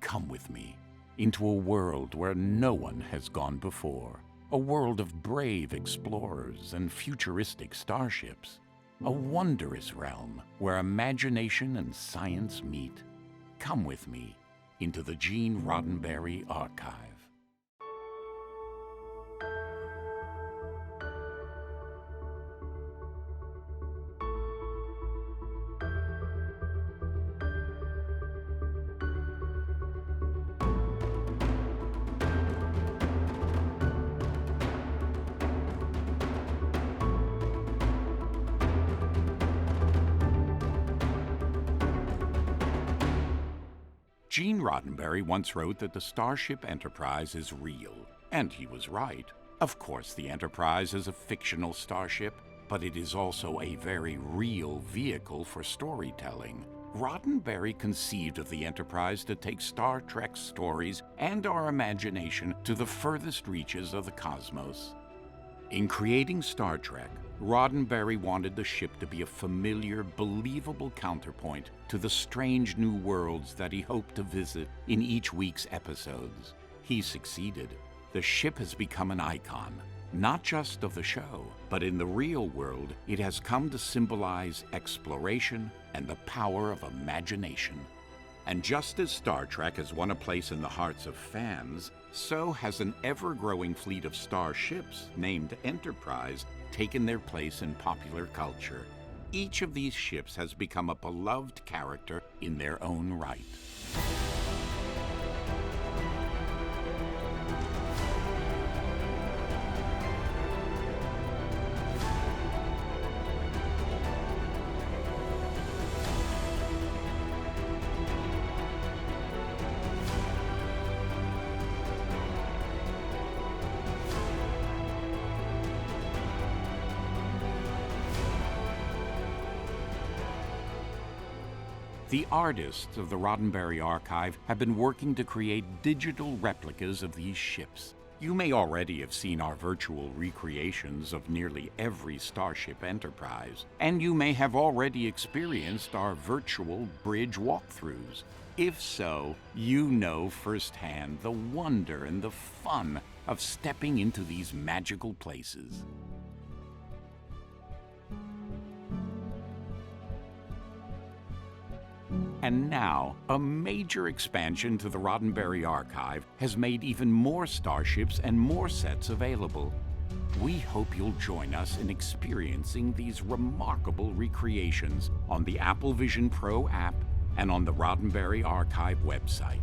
Come with me into a world where no one has gone before. A world of brave explorers and futuristic starships. A wondrous realm where imagination and science meet. Come with me into the Gene Roddenberry Archive. Gene Roddenberry once wrote that the Starship Enterprise is real, and he was right. Of course, the Enterprise is a fictional starship, but it is also a very real vehicle for storytelling. Roddenberry conceived of the Enterprise to take Star Trek's stories and our imagination to the furthest reaches of the cosmos. In creating Star Trek, Roddenberry wanted the ship to be a familiar, believable counterpoint to the strange new worlds that he hoped to visit in each week's episodes. He succeeded. The ship has become an icon, not just of the show, but in the real world, it has come to symbolize exploration and the power of imagination. And just as Star Trek has won a place in the hearts of fans, so has an ever-growing fleet of starships named Enterprise taken their place in popular culture. Each of these ships has become a beloved character in their own right. The artists of the Roddenberry Archive have been working to create digital replicas of these ships. You may already have seen our virtual recreations of nearly every Starship Enterprise, and you may have already experienced our virtual bridge walkthroughs. If so, you know firsthand the wonder and the fun of stepping into these magical places. And now, a major expansion to the Roddenberry Archive has made even more starships and more sets available. We hope you'll join us in experiencing these remarkable recreations on the Apple Vision Pro app and on the Roddenberry Archive website.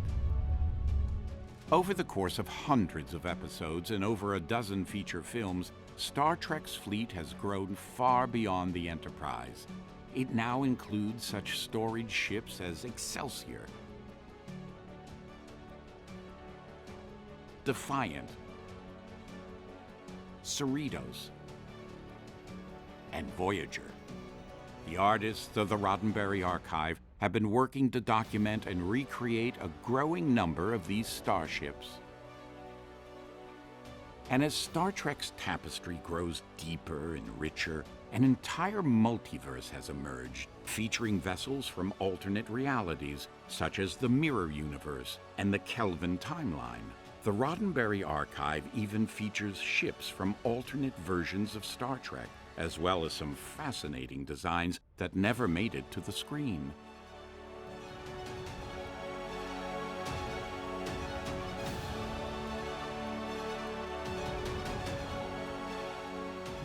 Over the course of hundreds of episodes and over a dozen feature films, Star Trek's fleet has grown far beyond the Enterprise. It now includes such storage ships as Excelsior, Defiant, Cerritos, and Voyager. The artists of the Roddenberry Archive have been working to document and recreate a growing number of these starships. And as Star Trek's tapestry grows deeper and richer, an entire multiverse has emerged, featuring vessels from alternate realities, such as the Mirror Universe and the Kelvin Timeline. The Roddenberry Archive even features ships from alternate versions of Star Trek, as well as some fascinating designs that never made it to the screen.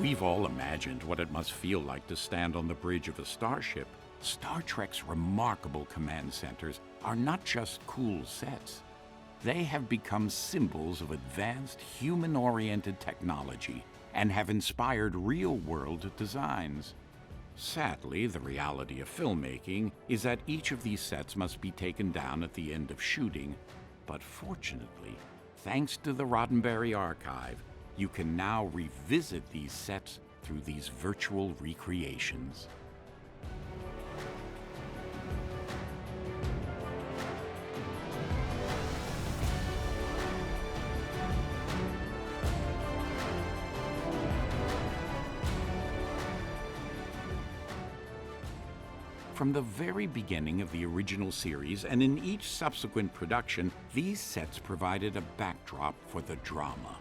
We've all imagined what it must feel like to stand on the bridge of a starship. Star Trek's remarkable command centers are not just cool sets. They have become symbols of advanced human-oriented technology and have inspired real-world designs. Sadly, the reality of filmmaking is that each of these sets must be taken down at the end of shooting, but fortunately, thanks to the Roddenberry Archive, you can now revisit these sets through these virtual recreations. From the very beginning of the original series and in each subsequent production, these sets provided a backdrop for the drama.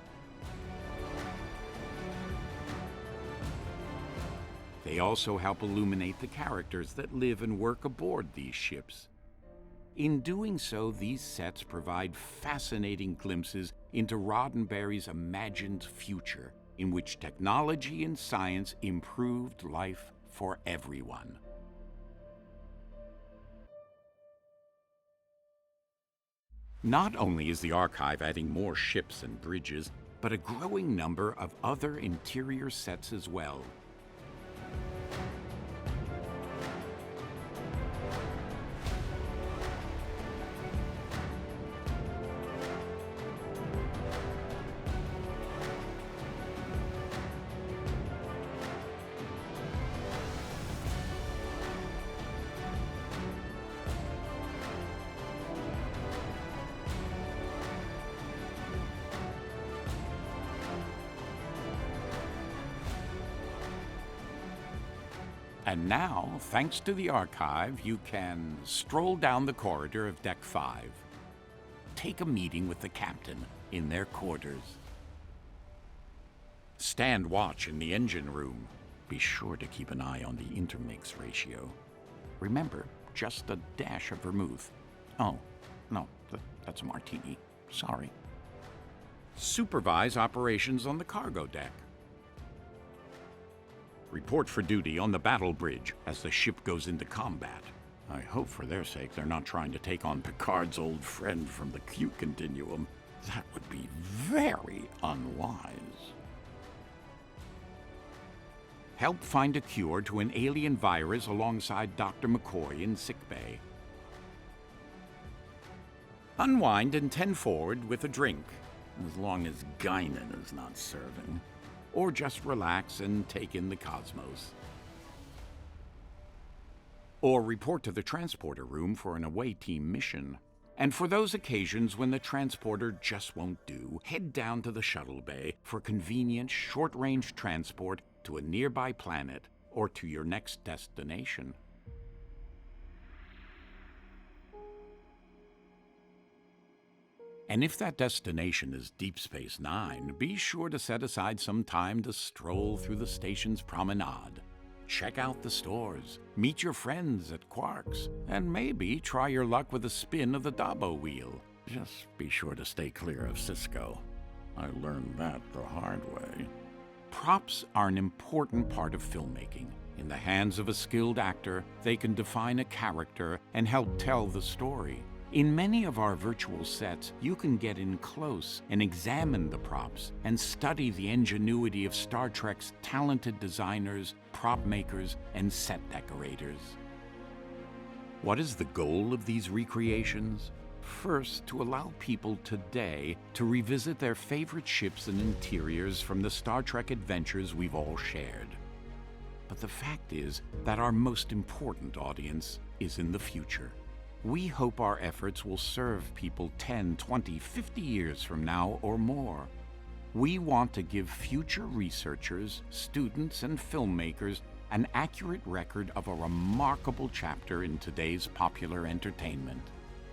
They also help illuminate the characters that live and work aboard these ships. In doing so, these sets provide fascinating glimpses into Roddenberry's imagined future, in which technology and science improved life for everyone. Not only is the archive adding more ships and bridges, but a growing number of other interior sets as well. And now, thanks to the archive, you can stroll down the corridor of Deck 5. Take a meeting with the captain in their quarters. Stand watch in the engine room. Be sure to keep an eye on the intermix ratio. Remember, just a dash of vermouth. Oh, no, that's a martini. Sorry. Supervise operations on the cargo deck. Report for duty on the battle bridge as the ship goes into combat. I hope for their sake they're not trying to take on Picard's old friend from the Q continuum. That would be very unwise. Help find a cure to an alien virus alongside Dr. McCoy in sickbay. Unwind and tend forward with a drink, as long as Guinan is not serving. Or just relax and take in the cosmos. Or report to the transporter room for an away team mission. And for those occasions when the transporter just won't do, head down to the shuttle bay for convenient short-range transport to a nearby planet or to your next destination. And if that destination is Deep Space Nine, be sure to set aside some time to stroll through the station's promenade. Check out the stores, meet your friends at Quark's, and maybe try your luck with a spin of the Dabo wheel. Just be sure to stay clear of Cisco. I learned that the hard way. Props are an important part of filmmaking. In the hands of a skilled actor, they can define a character and help tell the story. In many of our virtual sets, you can get in close and examine the props and study the ingenuity of Star Trek's talented designers, prop makers, and set decorators. What is the goal of these recreations? First, to allow people today to revisit their favorite ships and interiors from the Star Trek adventures we've all shared. But the fact is that our most important audience is in the future. We hope our efforts will serve people 10, 20, 50 years from now or more. We want to give future researchers, students, and filmmakers an accurate record of a remarkable chapter in today's popular entertainment.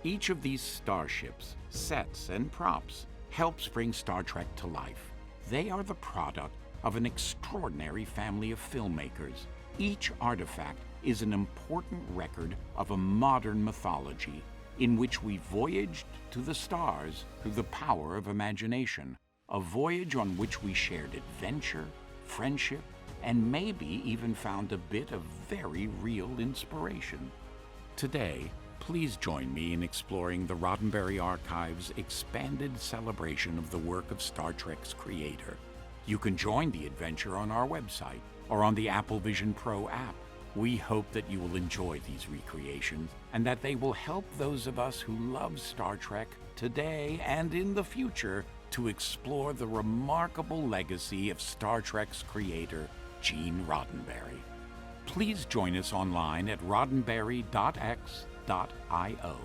Each of these starships, sets, and props helps bring Star Trek to life. They are the product of an extraordinary family of filmmakers. Each artifact is an important record of a modern mythology in which we voyaged to the stars through the power of imagination, a voyage on which we shared adventure, friendship, and maybe even found a bit of very real inspiration. Today, please join me in exploring the Roddenberry Archive's expanded celebration of the work of Star Trek's creator. You can join the adventure on our website or on the Apple Vision Pro app. We hope that you will enjoy these recreations and that they will help those of us who love Star Trek today and in the future to explore the remarkable legacy of Star Trek's creator, Gene Roddenberry. Please join us online at roddenberry.x.io.